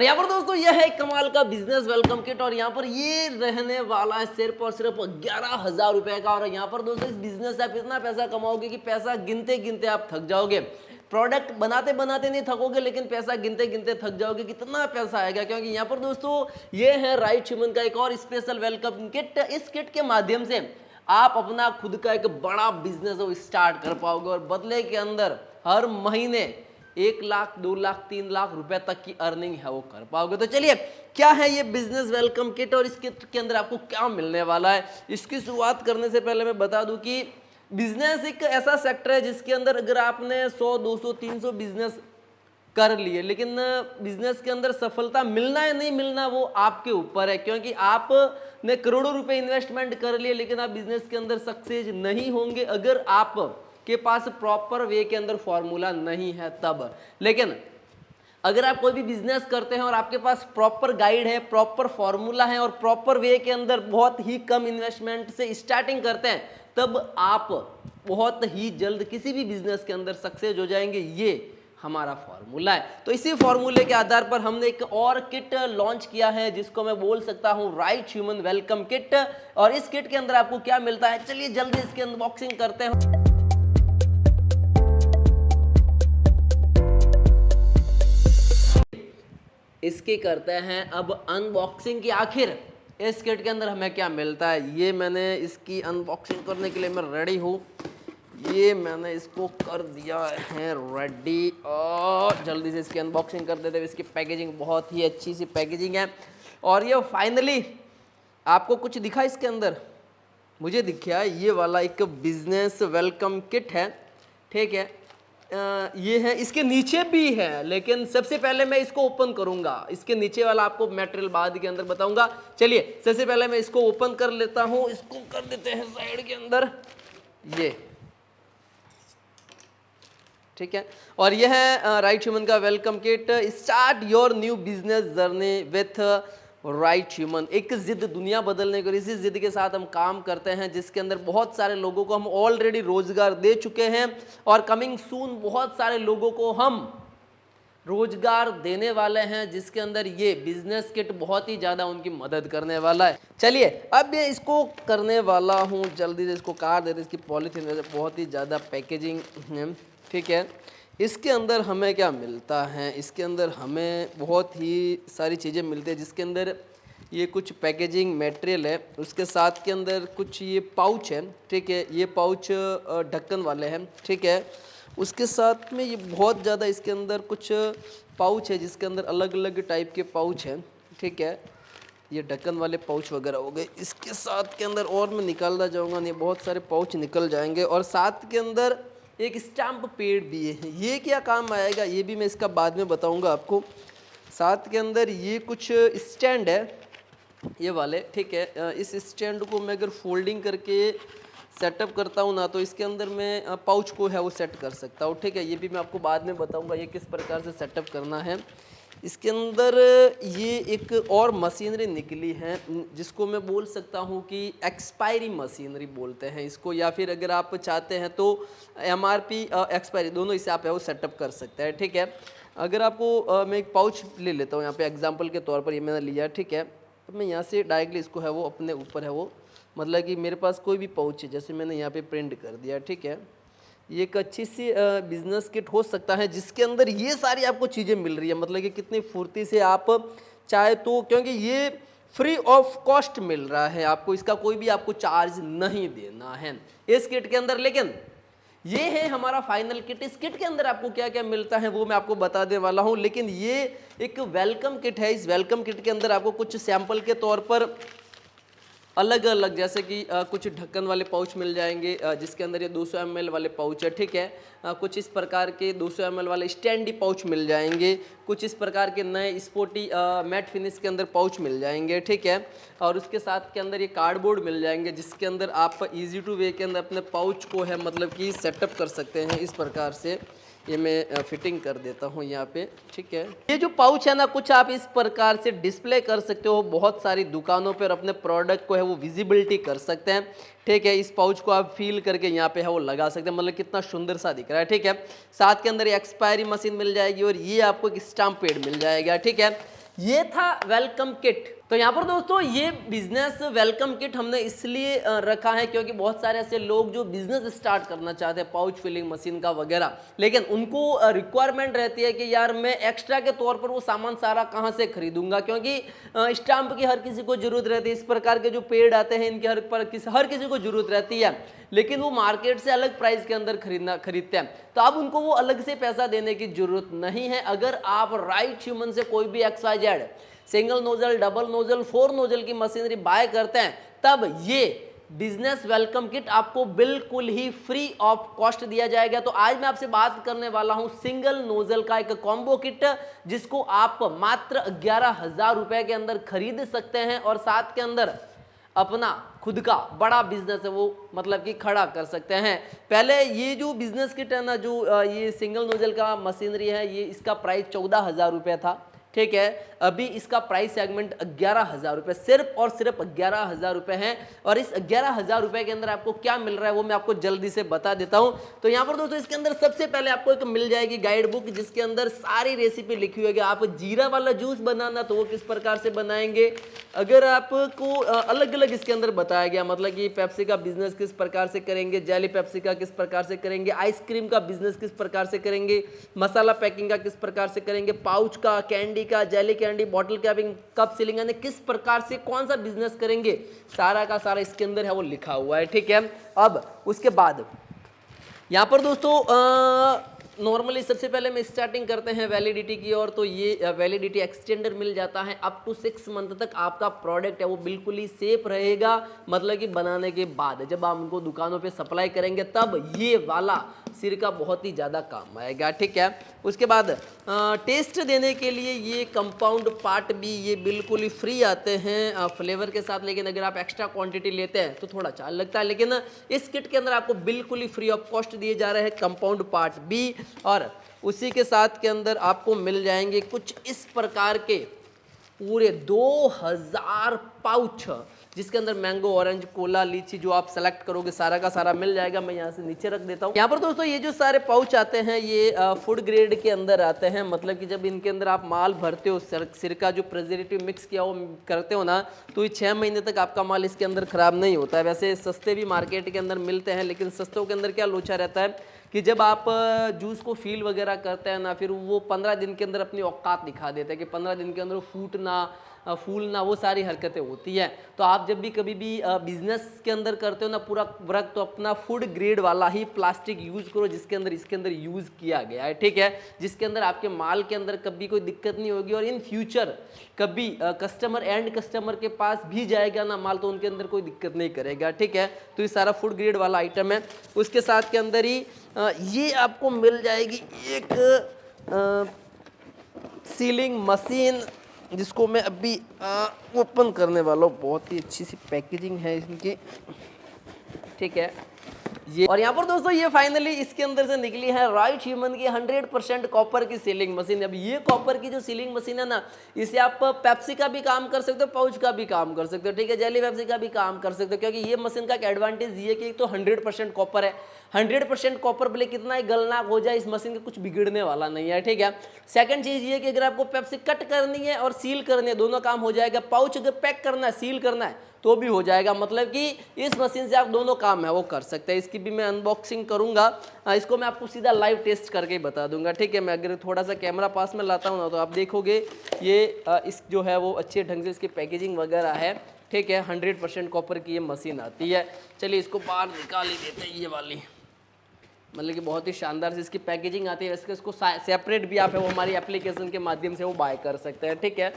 और यहाँ पर दोस्तों यह है कमाल का बिजनेस वेलकम किट और यहाँ पर ये रहने वाला है सिर्फ और सिर्फ 11,000 रुपए का। और यहाँ पर दोस्तों इस बिजनेस से आप इतना पैसा कमाओगे कि पैसा गिनते गिनते आप थक जाओगे। प्रोडक्ट बनाते बनाते नहीं थकोगे, लेकिन पैसा गिनते गिनते थक जाओगे कितना पैसा आएगा। क्योंकि यहाँ पर दोस्तों ये है राइट ह्यूमन का एक और स्पेशल वेलकम किट। इस किट के माध्यम से आप अपना खुद का एक बड़ा बिजनेस स्टार्ट कर पाओगे और बदले के अंदर हर महीने 1 लाख 2 लाख 3 लाख रुपए तक की अर्निंग है वो कर पाओगे। तो चलिए क्या है ये बिजनेस वेलकम किट और इस किट के अंदर आपको क्या मिलने वाला है। इसकी शुरुआत करने से पहले मैं बता दूं कि बिजनेस एक ऐसा सेक्टर है जिसके अंदर अगर आपने 100 200 300 बिजनेस कर लिए, लेकिन बिजनेस के अंदर सफलता मिलना या नहीं मिलना वो आपके ऊपर है। क्योंकि आपने करोड़ों रुपए इन्वेस्टमेंट कर लिए, लेकिन आप बिजनेस के अंदर सक्सेस नहीं होंगे अगर आप के पास प्रॉपर वे के अंदर फॉर्मूला नहीं है तब। लेकिन अगर आप कोई भी बिजनेस करते हैं और आपके पास प्रॉपर गाइड है, प्रॉपर फॉर्मूला है और प्रॉपर वे के अंदर बहुत ही कम इन्वेस्टमेंट से स्टार्टिंग करते हैं, तब आप बहुत ही जल्द किसी भी बिजनेस के अंदर सक्सेस हो जाएंगे। ये हमारा फॉर्मूला है। तो इसी फॉर्मूले के आधार पर हमने एक और किट लॉन्च किया है जिसको मैं बोल सकता हूं राइट ह्यूमन वेलकम किट। और इस किट के अंदर आपको क्या मिलता है, चलिए जल्दी इसकी अनबॉक्सिंग करते हैं। इसकी करते हैं अब अनबॉक्सिंग की। आखिर इस किट के अंदर हमें क्या मिलता है, ये मैंने इसकी अनबॉक्सिंग करने के लिए मैं रेडी हूँ। ये मैंने इसको कर दिया है रेडी और जल्दी से इसकी अनबॉक्सिंग कर देते हैं। इसकी पैकेजिंग बहुत ही अच्छी सी पैकेजिंग है और ये फाइनली आपको कुछ दिखा इसके अंदर, मुझे दिखा ये वाला एक बिजनेस वेलकम किट है। ठीक है, ये है, इसके नीचे भी है, लेकिन सबसे पहले मैं इसको ओपन करूंगा। इसके नीचे वाला आपको मटेरियल बाद के अंदर बताऊंगा। चलिए सबसे पहले मैं इसको ओपन कर लेता हूं। इसको कर देते हैं साइड के अंदर, ये ठीक है। और यह है राइट ह्यूमन का welcome kit. Start your new business journey with right human. एक जिद दुनिया बदलने को, इसी जिद के साथ हम काम करते हैं जिसके अंदर बहुत सारे लोगों को हम ऑलरेडी रोजगार दे चुके हैं और कमिंग सून बहुत सारे लोगों को हम रोजगार देने वाले हैं, जिसके अंदर ये बिजनेस किट बहुत ही ज़्यादा उनकी मदद करने वाला है। चलिए अब मैं इसको करने वाला हूँ, जल्दी से इसको काट देते। इसकी पॉलीथीन वजह बहुत ही ज़्यादा पैकेजिंग है। ठीक है, इसके अंदर हमें क्या मिलता है, इसके अंदर हमें बहुत ही सारी चीज़ें मिलती है जिसके अंदर ये कुछ पैकेजिंग मटेरियल है, उसके साथ के अंदर कुछ ये पाउच है। ठीक है, ये पाउच ढक्कन वाले हैं। ठीक है, उसके साथ में ये बहुत ज़्यादा इसके अंदर कुछ पाउच है जिसके अंदर अलग अलग टाइप के पाउच हैं। ठीक है, ये ढक्कन वाले पाउच वगैरह हो गए। इसके साथ के अंदर और मैं निकालता जाऊँगा, नहीं बहुत सारे पाउच निकल जाएंगे। और साथ के अंदर एक स्टैम्प पैड भी है, ये क्या काम आएगा ये भी मैं इसका बाद में बताऊंगा आपको। साथ के अंदर ये कुछ स्टैंड है ये वाले। ठीक है, इस स्टैंड को मैं अगर फोल्डिंग करके सेटअप करता हूँ ना, तो इसके अंदर मैं पाउच को है वो सेट कर सकता हूँ। ठीक है, ये भी मैं आपको बाद में बताऊंगा ये किस प्रकार से सेटअप करना है। इसके अंदर ये एक और मशीनरी निकली है जिसको मैं बोल सकता हूँ कि एक्सपायरी मशीनरी बोलते हैं इसको, या फिर अगर आप चाहते हैं तो MRP एक्सपायरी दोनों इसे आप है वो सेटअप कर सकते हैं। ठीक है, अगर आपको मैं एक पाउच ले लेता हूँ यहाँ पे एग्जांपल के तौर पर, ये मैंने लिया। ठीक है, तो मैं यहाँ से डायरेक्टली इसको है वो अपने ऊपर है वो, मतलब कि मेरे पास कोई भी पाउच है जैसे मैंने यहाँ पे प्रिंट कर दिया। ठीक है, ये एक अच्छी सी बिजनेस किट हो सकता है जिसके अंदर ये सारी आपको चीज़ें मिल रही है, मतलब कि कितनी फुर्ती से आप चाहे तो, क्योंकि ये फ्री ऑफ कॉस्ट मिल रहा है आपको, इसका कोई भी आपको चार्ज नहीं देना है इस किट के अंदर। लेकिन ये है हमारा फाइनल किट। इस किट के अंदर आपको क्या क्या मिलता है वो मैं आपको बता देने वाला हूँ, लेकिन ये एक वेलकम किट है। इस वेलकम किट के अंदर आपको कुछ सैंपल के तौर पर अलग अलग, जैसे कि कुछ ढक्कन वाले पाउच मिल जाएंगे जिसके अंदर ये 200 ml वाले पाउच है। ठीक है, कुछ इस प्रकार के 200 ml वाले स्टैंडी पाउच मिल जाएंगे, कुछ इस प्रकार के नए स्पोर्टी मैट फिनिश के अंदर पाउच मिल जाएंगे। ठीक है, और उसके साथ के अंदर ये कार्डबोर्ड मिल जाएंगे जिसके अंदर आप इजी टू वे के अंदर अपने पाउच को है मतलब कि सेटअप कर सकते हैं इस प्रकार से। ये मैं फिटिंग कर देता हूँ यहाँ पे। ठीक है, ये जो पाउच है ना, कुछ आप इस प्रकार से डिस्प्ले कर सकते हो बहुत सारी दुकानों पर, अपने प्रोडक्ट को है वो विजिबिलिटी कर सकते हैं। ठीक है, इस पाउच को आप फील करके यहाँ पे है वो लगा सकते हैं, मतलब कितना सुंदर सा दिख रहा है। ठीक है, साथ के अंदर एक्सपायरी मशीन मिल जाएगी और ये आपको एक स्टैम्प पैड मिल जाएगा। ठीक है, ये था वेलकम किट। तो यहाँ पर दोस्तों ये बिजनेस वेलकम किट हमने इसलिए रखा है क्योंकि बहुत सारे ऐसे लोग जो बिजनेस स्टार्ट करना चाहते हैं पाउच फिलिंग मशीन का वगैरह, लेकिन उनको रिक्वायरमेंट रहती है कि यार मैं एक्स्ट्रा के तौर पर वो सामान सारा कहाँ से खरीदूंगा, क्योंकि स्टाम्प की हर किसी को जरूरत रहती है, इस प्रकार के जो पेड़ आते हैं इनके हर किसी को जरूरत रहती है, लेकिन वो मार्केट से अलग प्राइस के अंदर खरीदते हैं, तो अब उनको वो अलग से पैसा देने की जरूरत नहीं है। अगर आप राइट ह्यूमन से कोई भी XYZ single nozzle, double nozzle, 4 nozzle की मशीनरी बाय करते हैं, तब ये बिजनेस वेलकम किट आपको बिल्कुल ही फ्री ऑफ कॉस्ट दिया जाएगा। तो आज मैं आपसे बात करने वाला हूं सिंगल नोजल का एक कॉम्बो किट, जिसको आप मात्र 11,000 रुपए के अंदर खरीद सकते हैं और साथ के अंदर अपना खुद का बड़ा बिजनेस है वो मतलब कि खड़ा कर सकते हैं। पहले ये जो बिजनेस किट है ना, जो ये सिंगल नोजल का मशीनरी है, ये इसका प्राइस 14,000 रुपये था, ठीक है। अभी इसका प्राइस सेगमेंट 11,000 रुपये, सिर्फ और सिर्फ 11,000 रुपये हैं। और इस 11,000 रुपये के अंदर आपको क्या मिल रहा है वो मैं आपको जल्दी से बता देता हूं। तो यहाँ पर दोस्तों इसके अंदर सबसे पहले आपको एक मिल जाएगी गाइड बुक, जिसके अंदर सारी रेसिपी लिखी हुई है। आप जीरा वाला जूस बनाना तो वो किस प्रकार से बनाएंगे, अगर आपको अलग अलग इसके अंदर बताया गया, मतलब कि पेप्सी का बिजनेस किस प्रकार से करेंगे, जेली पेप्सी का किस प्रकार से करेंगे, आइसक्रीम का बिजनेस किस प्रकार से करेंगे, मसाला पैकिंग का किस प्रकार से करेंगे, पाउच का, कैंडी का, jelly candy, bottle capping, cup ceiling, यानी किस प्रकार से कौन सा बिजनेस करेंगे, सारा का सारा इसके अंदर है वो लिखा हुआ है, ठीक है। अब उसके बाद यहाँ पर दोस्तों नॉर्मली सबसे पहले में स्टार्टिंग करते हैं वैलिडिटी की ओर। तो ये वैलिडिटी एक्सटेंडर मिल जाता है, अप टू 6 मंथ तक आपका प्रोडक्ट है वो बिल्कुल ही सेफ रहेगा। मतलब कि बनाने के बाद जब आप उनको दुकानों पे सप्लाई करेंगे तब ये वाला सिरका बहुत ही ज़्यादा काम आएगा, ठीक है। उसके बाद टेस्ट देने के लिए ये कंपाउंड पार्ट भी ये बिल्कुल ही फ्री आते हैं फ्लेवर के साथ, लेकिन अगर आप एक्स्ट्रा क्वांटिटी लेते हैं तो थोड़ा चार्ज लगता है, लेकिन इस किट के अंदर आपको बिल्कुल ही फ्री ऑफ कॉस्ट दिए जा रहे हैं कंपाउंड पार्ट भी। और उसी के साथ के अंदर आपको मिल जाएंगे कुछ इस प्रकार के पूरे 2000 पाउच, जिसके अंदर मैंगो, ऑरेंज, कोला, लीची जो आप सेलेक्ट करोगे सारा का सारा मिल जाएगा। मैं यहाँ से नीचे रख देता हूँ। यहाँ पर दोस्तों ये जो सारे पाउच आते हैं ये फूड ग्रेड के अंदर आते हैं, मतलब कि जब इनके अंदर आप माल भरते हो, सिरका जो प्रिजर्वेटिव मिक्स किया वो करते हो ना, तो ये 6 महीने तक आपका माल इसके अंदर खराब नहीं होता है। वैसे सस्ते भी मार्केट के अंदर मिलते हैं, लेकिन सस्तों के अंदर क्या लोचा रहता है कि जब आप जूस को फील वगैरह करते हैं ना, फिर वो 15 दिन के अंदर अपनी औकात दिखा देते हैं कि 15 दिन के अंदर फूटना, फूलना, वो सारी हरकतें होती हैं। तो आप जब भी कभी भी बिजनेस के अंदर करते हो ना पूरा वर्क, तो अपना फूड ग्रेड वाला ही प्लास्टिक यूज़ करो, जिसके अंदर इसके अंदर यूज़ किया गया है, ठीक है, जिसके अंदर आपके माल के अंदर कभी कोई दिक्कत नहीं होगी। और इन फ्यूचर कभी कस्टमर एंड कस्टमर के पास भी जाएगा ना माल, तो उनके अंदर कोई दिक्कत नहीं करेगा, ठीक है। तो ये सारा फूड ग्रेड वाला आइटम है। उसके साथ के अंदर ही ये आपको मिल जाएगी एक सीलिंग मशीन, जिसको मैं अभी ओपन करने वाला हूँ। बहुत ही अच्छी सी पैकेजिंग है इनकी, ठीक है ये। और यहाँ पर दोस्तों ये फाइनली इसके अंदर से निकली है राइट ह्यूमन की 100% कॉपर की सीलिंग मशीन। अब ये कॉपर की जो सीलिंग मशीन है ना, इसे आप पेप्सी का भी काम कर सकते हो, पाउच का भी काम कर सकते हो, ठीक है, जेली पेप्सी का भी काम कर सकते हो, क्योंकि ये मशीन का एक एडवांटेज ये है कि एक तो 100% कॉपर है। 100% कॉपर भले कितना ही गलनाक हो जाए, इस मशीन का कुछ बिगड़ने वाला नहीं है, ठीक है। सेकंड चीज ये कि अगर आपको पेप्सी कट करनी है और सील करनी है, दोनों काम हो जाएगा। पाउच अगर पैक करना है, सील करना है तो भी हो जाएगा। मतलब कि इस मशीन से आप दोनों काम है वो कर सकते हैं। इसकी भी मैं अनबॉक्सिंग करूंगा, इसको मैं आपको सीधा लाइव टेस्ट करके बता दूंगा, ठीक है। मैं अगर थोड़ा सा कैमरा पास में लाता हूँ ना, तो आप देखोगे ये इस जो है वो अच्छे ढंग से इसकी पैकेजिंग वगैरह है, ठीक है। 100% कॉपर की ये मशीन आती है। चलिए इसको बाहर निकाल ही देते हैं। ये वाली मतलब कि बहुत ही शानदार से इसकी पैकेजिंग आती है। वैसे इसको सेपरेट भी आप है वो हमारी एप्लीकेशन के माध्यम से वो बाय कर सकते हैं, ठीक है।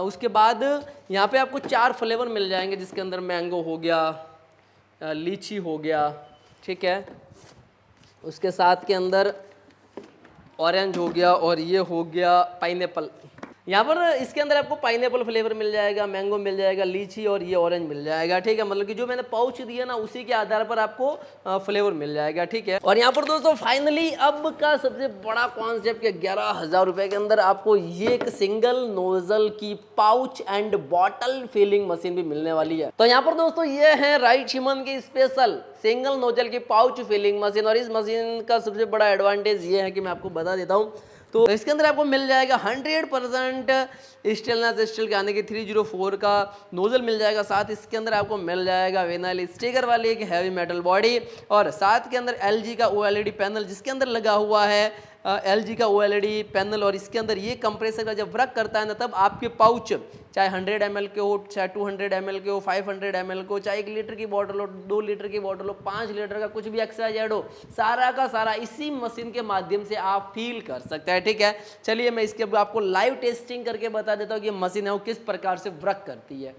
उसके बाद यहाँ पे आपको 4 फ्लेवर मिल जाएंगे, जिसके अंदर मैंगो हो गया, लीची हो गया, ठीक है, उसके साथ के अंदर ऑरेंज हो गया, और ये हो गया पाइनएप्पल। यहाँ पर इसके अंदर आपको पाइनएप्पल फ्लेवर मिल जाएगा, मैंगो मिल जाएगा, लीची और ये ऑरेंज मिल जाएगा, ठीक है। मतलब कि जो मैंने पाउच दिया ना उसी के आधार पर आपको फ्लेवर मिल जाएगा, ठीक है। और यहाँ पर दोस्तों फाइनली अब का सबसे बड़ा कॉन्सेप्ट के 11,000 रुपए के अंदर आपको ये एक सिंगल नोजल की pouch and bottle filling machine भी मिलने वाली है। तो यहाँ पर दोस्तों ये है राइट ह्यूमन की स्पेशल सिंगल नोजल की पाउच फिलिंग मशीन। और इस मशीन का सबसे बड़ा एडवांटेज ये है कि मैं आपको बता देता हूँ, तो इसके अंदर आपको मिल जाएगा 100% स्टेनलेस स्टील के आने की 304 का नोजल मिल जाएगा। साथ इसके अंदर आपको मिल जाएगा विनाइल स्टिकर वाली एक हैवी मेटल बॉडी, और साथ के अंदर LG का OLED पैनल जिसके अंदर लगा हुआ है LG का OLED पैनल। और इसके अंदर ये कंप्रेसर का जब वर्क करता है ना, तब आपके पाउच चाहे 100 ml के हो, चाहे 200 ml के हो, 500 ml को, चाहे 1 लीटर की बॉटल हो, 2 लीटर की बॉटल हो, 5 लीटर का कुछ भी XYZ हो, सारा का सारा इसी मशीन के माध्यम से आप फील कर सकते हैं। ठीक है, चलिए मैं इसके आपको लाइव टेस्टिंग करके बता देता हूँ कि मशीन है वो किस प्रकार से वर्क करती है।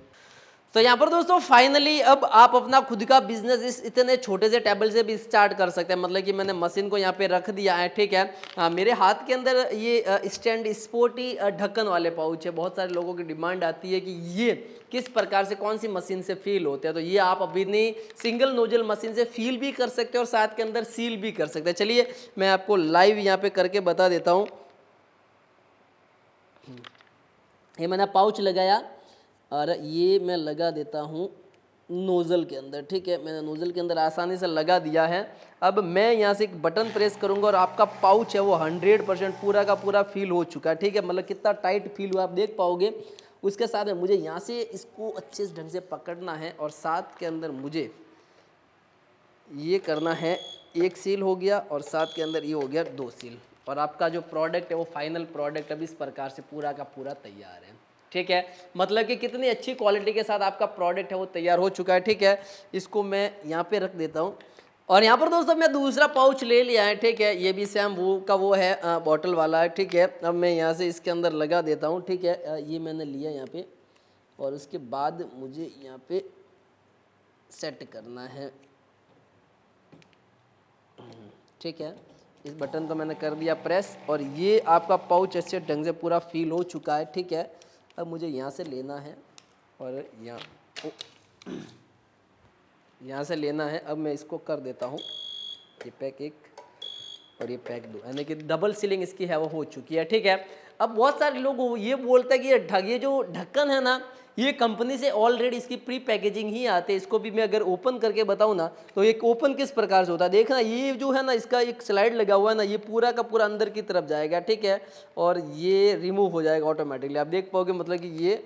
तो यहाँ पर दोस्तों फाइनली अब आप अपना खुद का बिजनेस इस इतने छोटे से टेबल से भी स्टार्ट कर सकते हैं। मतलब कि मैंने मशीन को यहाँ पे रख दिया है। ठीक है, मेरे हाथ के अंदर ये स्टैंड स्पोर्टी ढक्कन वाले पाउच है। बहुत सारे लोगों की डिमांड आती है कि ये किस प्रकार से कौन सी मशीन से फील होते हैं, तो ये आप अभी नहीं सिंगल नोजल मशीन से फील भी कर सकते हैं और साथ के अंदर सील भी कर सकते हैं। चलिए मैं आपको लाइव यहाँ पे करके बता देता हूँ। ये मैंने पाउच लगाया और ये मैं लगा देता हूँ नोज़ल के अंदर। ठीक है, मैंने नोज़ल के अंदर आसानी से लगा दिया है। अब मैं यहाँ से एक बटन प्रेस करूँगा और आपका पाउच है वो 100% पूरा का पूरा फील हो चुका है। ठीक है, मतलब कितना टाइट फील हुआ आप देख पाओगे। उसके साथ में मुझे यहाँ से इसको अच्छे ढंग से पकड़ना है और साथ के अंदर मुझे ये करना है, एक सील हो गया और साथ के अंदर ये हो गया 2 सील, और आपका जो प्रोडक्ट है वो फाइनल प्रोडक्ट अब इस प्रकार से पूरा का पूरा तैयार है। ठीक है, मतलब कि कितनी अच्छी क्वालिटी के साथ आपका प्रोडक्ट है वो तैयार हो चुका है। ठीक है, इसको मैं यहाँ पे रख देता हूँ और यहाँ पर दोस्तों मैं दूसरा पाउच ले लिया है। ठीक है, ये भी सेम वो का वो है, बॉटल वाला है। ठीक है, अब मैं यहाँ से इसके अंदर लगा देता हूँ। ठीक है, ये मैंने लिया यहाँ पे और उसके बाद मुझे यहाँ पे सेट करना है। ठीक है, इस बटन को मैंने कर दिया प्रेस और ये आपका पाउच अच्छे ढंग से पूरा फील हो चुका है। ठीक है, अब मुझे यहाँ से लेना है और यहाँ से लेना है। अब मैं इसको कर देता हूँ, ये पैक 1 और ये पैक 2, यानी कि डबल सीलिंग इसकी है वो हो चुकी है। ठीक है, अब बहुत सारे लोग ये बोलते हैं कि ये जो ढक्कन है ना, ये कंपनी से ऑलरेडी इसकी प्री पैकेजिंग ही आते हैं। इसको भी मैं अगर ओपन करके बताऊँ ना, तो एक ओपन किस प्रकार से होता है देखना। ये जो है ना, इसका एक स्लाइड लगा हुआ है ना, ये पूरा का पूरा अंदर की तरफ जाएगा। ठीक है, और ये रिमूव हो जाएगा ऑटोमेटिकली, आप देख पाओगे। मतलब कि ये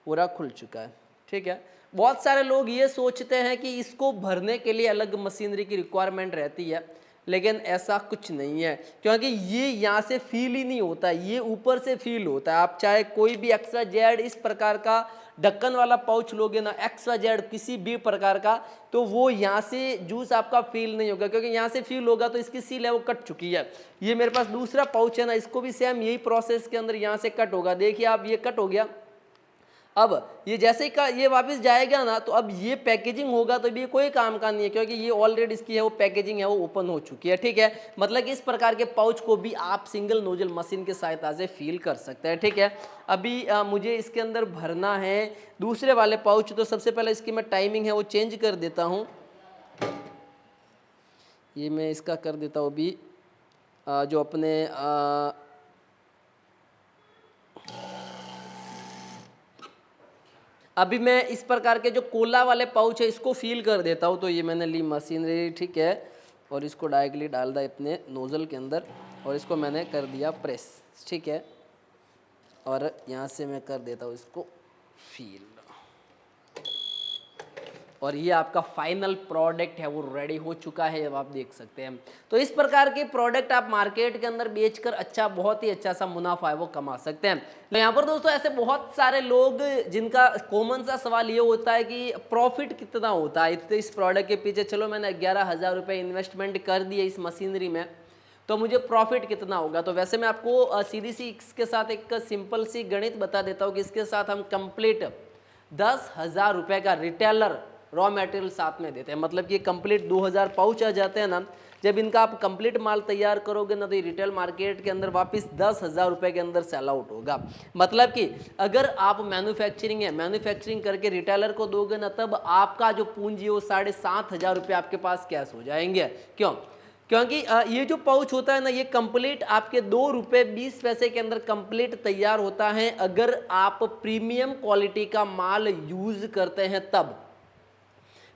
पूरा खुल चुका है। ठीक है, बहुत सारे लोग ये सोचते हैं कि इसको भरने के लिए अलग मशीनरी की रिक्वायरमेंट रहती है, लेकिन ऐसा कुछ नहीं है, क्योंकि ये यहाँ से फील ही नहीं होता, ये ऊपर से फील होता है। आप चाहे कोई भी XYZ इस प्रकार का ढक्कन वाला पाउच लोगे ना, XYZ किसी भी प्रकार का, तो वो यहाँ से जूस आपका फील नहीं होगा, क्योंकि यहाँ से फील होगा तो इसकी सील है वो कट चुकी है। ये मेरे पास दूसरा पाउच है ना, इसको भी सेम यही प्रोसेस के अंदर यहाँ से कट होगा। देखिए आप, ये कट हो गया। अब ये जैसे ही ये वापस जाएगा ना, तो अब ये पैकेजिंग होगा तो ये कोई काम का नहीं है, क्योंकि ये ऑलरेडी इसकी है वो पैकेजिंग है वो ओपन हो चुकी है। ठीक है, मतलब कि इस प्रकार के पाउच को भी आप सिंगल नोजल मशीन की सहायता से फील कर सकते हैं। ठीक है, अभी मुझे इसके अंदर भरना है दूसरे वाले पाउच। तो सबसे पहले इसकी मैं टाइमिंग है वो चेंज कर देता हूँ। ये मैं इसका कर देता हूँ अभी जो अपने अभी मैं इस प्रकार के जो कोला वाले पाउच है इसको फील कर देता हूँ। तो ये मैंने ली मशीनरी। ठीक है, और इसको डायरेक्टली डाल दिया अपने नोज़ल के अंदर और इसको मैंने कर दिया प्रेस। ठीक है, और यहाँ से मैं कर देता हूँ इसको फील, और ये आपका फाइनल प्रोडक्ट है वो रेडी हो चुका है, अब आप देख सकते हैं। तो इस प्रकार के प्रोडक्ट आप मार्केट के अंदर बेचकर बहुत ही अच्छा सा मुनाफा है वो कमा सकते हैं। तो यहाँ पर दोस्तों ऐसे बहुत सारे लोग जिनका कॉमन सा सवाल ये होता है कि प्रॉफिट कितना होता है तो इस प्रोडक्ट के पीछे। चलो मैंने 11,000 रुपये इन्वेस्टमेंट कर दिए इस मशीनरी में, तो मुझे प्रॉफिट कितना होगा। तो वैसे मैं आपको सीधी सी इसके साथ एक सिंपल सी गणित बता देता हूँ कि इसके साथ हम कंप्लीट 10,000 रुपये का रिटेलर रॉ मटेरियल साथ में देते हैं। मतलब कि कंप्लीट 2,000 पाउच आ जाते हैं ना। जब इनका आप कंप्लीट माल तैयार करोगे ना, तो ये रिटेल मार्केट के अंदर वापस 10,000 रुपये के अंदर सेल आउट होगा। मतलब कि अगर आप मैन्युफैक्चरिंग करके रिटेलर को दोगे ना, तब आपका जो पूंजी है वो 7,500 रुपये आपके पास कैश हो जाएंगे। क्यों? क्योंकि ये जो पाउच होता है ना, ये कंप्लीट आपके 2 रुपये 20 पैसे के अंदर कंप्लीट तैयार होता है। अगर आप प्रीमियम क्वालिटी का माल यूज करते हैं तब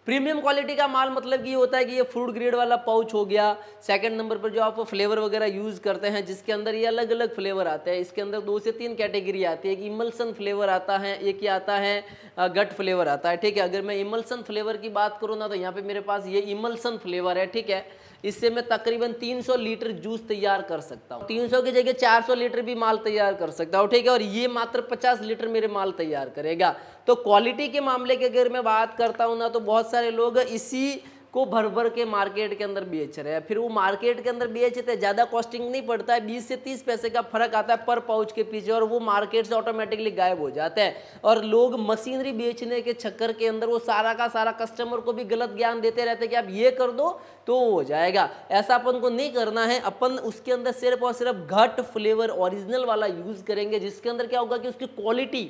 प्रीमियम क्वालिटी का माल मतलब कि ये होता है कि ये फ्रूट ग्रेड वाला पाउच हो गया। सेकंड नंबर पर जो आप फ्लेवर वगैरह यूज़ करते हैं जिसके अंदर ये अलग अलग फ्लेवर आते हैं। इसके अंदर 2 से 3 कैटेगरी आती है। एक इमल्सन फ्लेवर आता है, एक ये आता है गट फ्लेवर आता है, ठीक है। अगर मैं इमल्सन फ्लेवर की बात करूँ ना तो यहाँ पे मेरे पास ये इमल्सन फ्लेवर है, ठीक है। इससे मैं तकरीबन 300 लीटर जूस तैयार कर सकता हूँ। 300 की जगह 400 लीटर भी माल तैयार कर सकता हूँ, ठीक है। और ये मात्र 50 लीटर मेरे माल तैयार करेगा। तो क्वालिटी के मामले की अगर मैं बात करता हूँ ना तो बहुत सारे लोग इसी को भर भर के मार्केट के अंदर बेच रहे हैं। फिर वो मार्केट के अंदर बेचते हैं, ज़्यादा कॉस्टिंग नहीं पड़ता है, 20 से 30 पैसे का फर्क आता है पर पाउच के पीछे, और वो मार्केट से ऑटोमेटिकली गायब हो जाता है। और लोग मशीनरी बेचने के चक्कर के अंदर वो सारा का सारा कस्टमर को भी गलत ज्ञान देते रहते हैं कि आप ये कर दो तो हो जाएगा। ऐसा अपन को नहीं करना है। अपन उसके अंदर सिर्फ और सिर्फ घट फ्लेवर ओरिजिनल वाला यूज़ करेंगे, जिसके अंदर क्या होगा कि उसकी quality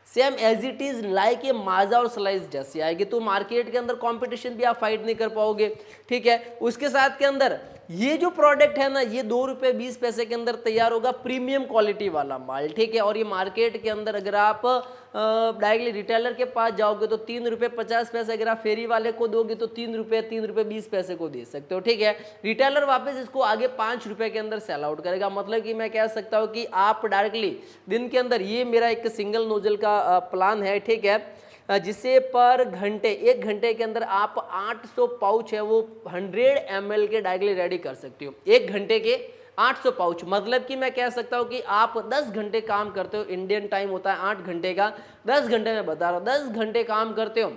same as it is like ये माजा और स्लाइस जैसी आएगी। तो मार्केट के अंदर कंपटीशन भी आप फाइट नहीं कर पाओगे, ठीक है। उसके साथ के अंदर ये जो प्रोडक्ट है ना ये 2 रुपये 20 पैसे के अंदर तैयार होगा, प्रीमियम क्वालिटी वाला माल, ठीक है। और ये मार्केट के अंदर अगर आप डायरेक्टली रिटेलर के पास जाओगे तो 3 रुपये 50 पैसे, अगर आप फेरी वाले को दोगे तो 3 रुपये 20 पैसे को दे सकते हो, ठीक है। रिटेलर वापस इसको आगे 5 रुपये के अंदर सेल आउट करेगा। मतलब कि मैं कह सकता हूँ कि आप डायरेक्टली दिन के अंदर, ये मेरा एक सिंगल नोजल का प्लान है, ठीक है, जिसे पर घंटे 1 घंटे के अंदर आप 800 पाउच है वो 100 ml के डायरेक्टली रेडी कर सकते हो। 1 घंटे के 800 पाउच, मतलब कि मैं कह सकता हूँ कि आप 10 घंटे काम करते हो। इंडियन टाइम होता है 8 घंटे का, 10 घंटे में बता रहा हूँ, 10 घंटे काम करते हो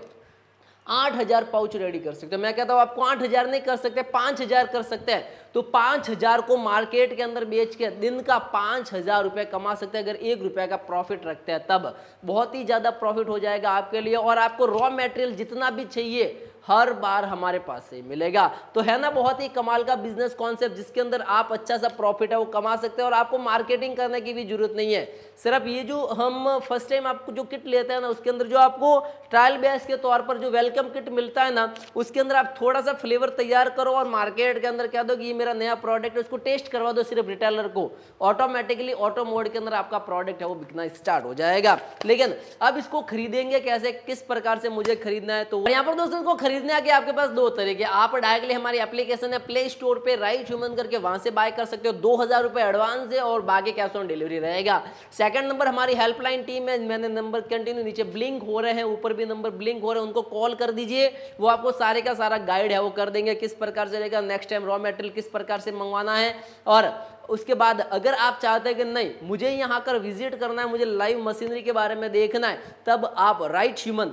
8000 पाउच रेडी कर सकते हो। मैं कहता हूँ आपको 8000 नहीं कर सकते, 5000 कर सकते हैं। तो 5000 को मार्केट के अंदर बेच के दिन का 5000 रुपये कमा सकते हैं। अगर 1 रुपये का प्रॉफिट रखते हैं तब बहुत ही ज़्यादा प्रॉफिट हो जाएगा आपके लिए। और आपको रॉ मटेरियल जितना भी चाहिए हर बार हमारे पास से मिलेगा। तो है ना बहुत ही कमाल का बिजनेस कॉन्सेप्ट, जिसके अंदर आप अच्छा सा प्रॉफिट है वो कमा सकते हैं और आपको मार्केटिंग करने की भी जरूरत नहीं है। सिर्फ ये जो हम फर्स्ट टाइम आपको जो किट लेते हैं ना उसके अंदर जो आपको ट्रायल बेस के तौर पर जो वेलकम किट मिलता है ना उसके अंदर आप थोड़ा सा फ्लेवर तैयार करो और मार्केट के अंदर कह दो कि ये मेरा नया प्रोडक्ट है, उसको टेस्ट करवा दो सिर्फ रिटेलर को, ऑटोमेटिकली ऑटो मोड के अंदर आपका प्रोडक्ट है वो बिकना स्टार्ट हो जाएगा। लेकिन अब इसको खरीदेंगे कैसे, किस प्रकार से मुझे खरीदना है, तो यहाँ पर दोस्तों इसको खरीदने के आपके पास 2 तरीके। आप डायरेक्टली हमारी एप्लीकेशन है प्ले स्टोर पे राइट ह्यूमन करके वहां से बाय कर सकते हो। 2000 रुपए एडवांस है और बाकी कैश ऑन डिलीवरी रहेगा। सेकंड नंबर हमारी हेल्पलाइन टीम है, मैंने नंबर कंटिन्यू नीचे ब्लिंक हो रहे हैं, ऊपर भी नंबर ब्लिंक हो रहे हैं, उनको कॉल कर दीजिए, वो आपको सारे का सारा गाइड है वो कर देंगे किस प्रकार से रहेगा, नेक्स्ट टाइम रॉ मटेरियल किस प्रकार से मंगवाना है। और उसके बाद अगर आप चाहते हैं कि नहीं मुझे यहाँ कर विजिट करना है, मुझे लाइव मशीनरी के बारे में देखना है, तब आप राइट ह्यूमन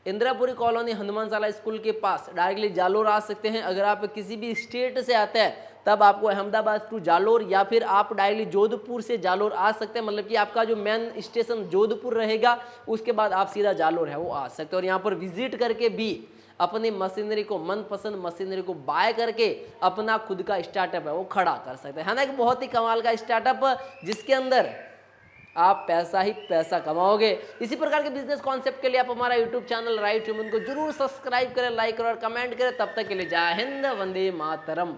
इंदिरापुरी कॉलोनी हनुमानशाला स्कूल के पास डायरेक्टली जालोर आ सकते हैं। अगर आप किसी भी स्टेट से आते हैं तब आपको अहमदाबाद टू जालोर या फिर आप डायरेक्टली जोधपुर से जालोर आ सकते हैं। मतलब कि आपका जो मेन स्टेशन जोधपुर रहेगा उसके बाद आप सीधा जालोर है वो आ सकते हैं। और यहाँ पर विजिट करके भी अपनी मशीनरी को, मनपसंद मशीनरी को बाय करके अपना खुद का स्टार्टअप है वो खड़ा कर सकते हैं। है ना एक बहुत ही कमाल का स्टार्टअप जिसके अंदर आप पैसा ही पैसा कमाओगे। इसी प्रकार के बिजनेस कॉन्सेप्ट के लिए आप हमारा यूट्यूब चैनल राइट ह्यूमन को जरूर सब्सक्राइब करें, लाइक करें और कमेंट करें। तब तक के लिए जय हिंद, वंदे मातरम।